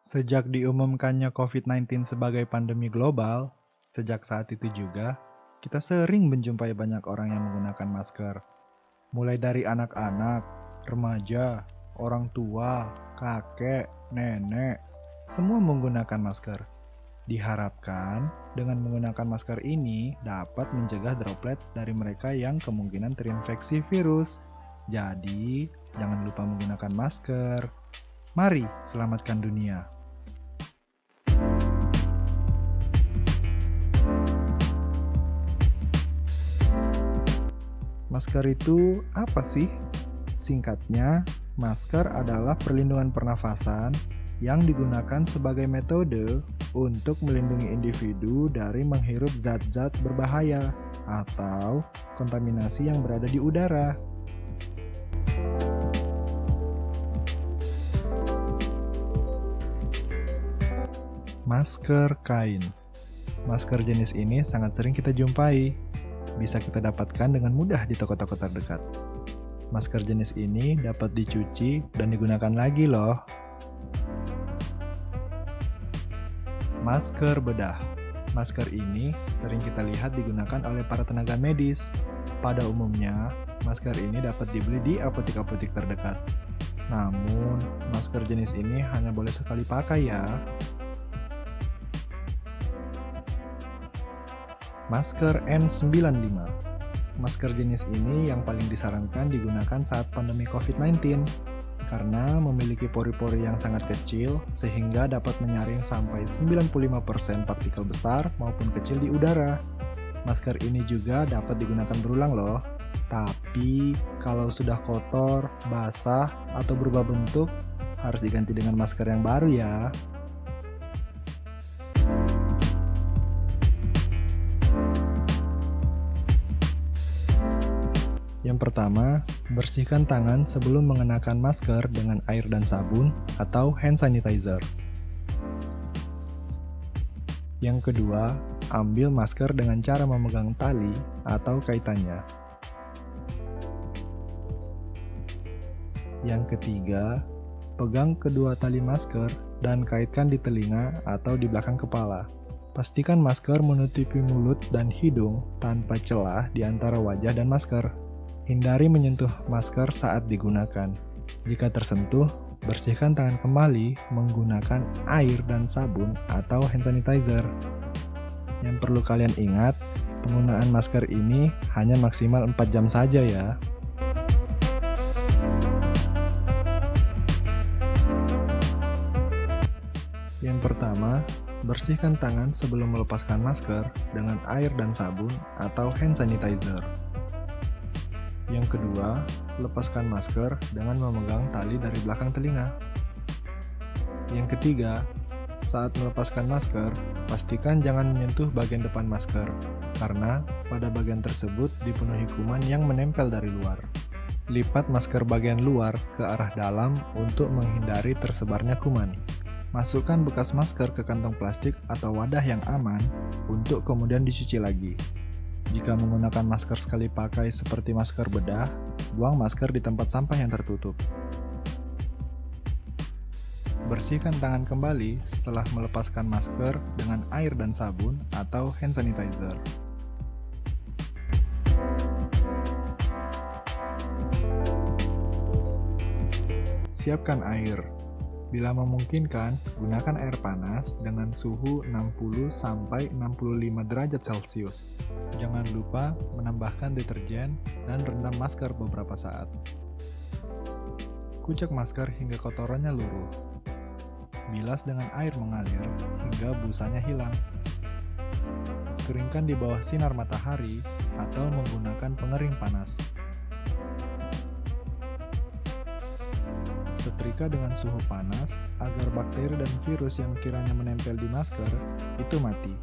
Sejak diumumkannya COVID-19 sebagai pandemi global, sejak saat itu juga, kita sering menjumpai banyak orang yang menggunakan masker. Mulai dari anak-anak, remaja, orang tua, kakek, nenek, semua menggunakan masker. Diharapkan dengan menggunakan masker ini dapat mencegah droplet dari mereka yang kemungkinan terinfeksi virus. Jadi, jangan lupa menggunakan masker. Mari selamatkan dunia. Masker itu apa sih? Singkatnya, masker adalah perlindungan pernafasan yang digunakan sebagai metode untuk melindungi individu dari menghirup zat-zat berbahaya atau kontaminasi yang berada di udara. Masker kain. Masker jenis ini sangat sering kita jumpai. Bisa kita dapatkan dengan mudah di toko-toko terdekat. Masker jenis ini dapat dicuci dan digunakan lagi loh. Masker bedah. Masker ini sering kita lihat digunakan oleh para tenaga medis. Pada umumnya, masker ini dapat dibeli di apotek-apotek terdekat. Namun, masker jenis ini hanya boleh sekali pakai ya. Masker N95. Masker jenis ini yang paling disarankan digunakan saat pandemi COVID-19 karena memiliki pori-pori yang sangat kecil sehingga dapat menyaring sampai 95% partikel besar maupun kecil di udara. Masker ini juga dapat digunakan berulang loh. Tapi kalau sudah kotor, basah, atau berubah bentuk, harus diganti dengan masker yang baru ya. Yang pertama, bersihkan tangan sebelum mengenakan masker dengan air dan sabun atau hand sanitizer. Yang kedua, ambil masker dengan cara memegang tali atau kaitannya. Yang ketiga, pegang kedua tali masker dan kaitkan di telinga atau di belakang kepala. Pastikan masker menutupi mulut dan hidung tanpa celah di antara wajah dan masker. Hindari menyentuh masker saat digunakan. Jika tersentuh, bersihkan tangan kembali menggunakan air dan sabun atau hand sanitizer. Yang perlu kalian ingat, penggunaan masker ini hanya maksimal 4 jam saja ya. Yang pertama, bersihkan tangan sebelum melepaskan masker dengan air dan sabun atau hand sanitizer. Yang kedua, lepaskan masker dengan memegang tali dari belakang telinga. Yang ketiga, saat melepaskan masker, pastikan jangan menyentuh bagian depan masker, karena pada bagian tersebut dipenuhi kuman yang menempel dari luar. Lipat masker bagian luar ke arah dalam untuk menghindari tersebarnya kuman. Masukkan bekas masker ke kantong plastik atau wadah yang aman untuk kemudian dicuci lagi. Jika menggunakan masker sekali pakai seperti masker bedah, buang masker di tempat sampah yang tertutup. Bersihkan tangan kembali setelah melepaskan masker dengan air dan sabun atau hand sanitizer. Siapkan air. Bila memungkinkan, gunakan air panas dengan suhu 60-65 derajat Celcius. Jangan lupa menambahkan deterjen dan rendam masker beberapa saat. Kucek masker hingga kotorannya luruh. Bilas dengan air mengalir hingga busanya hilang. Keringkan di bawah sinar matahari atau menggunakan pengering panas. Setrika dengan suhu panas agar bakteri dan virus yang kiranya menempel di masker itu mati.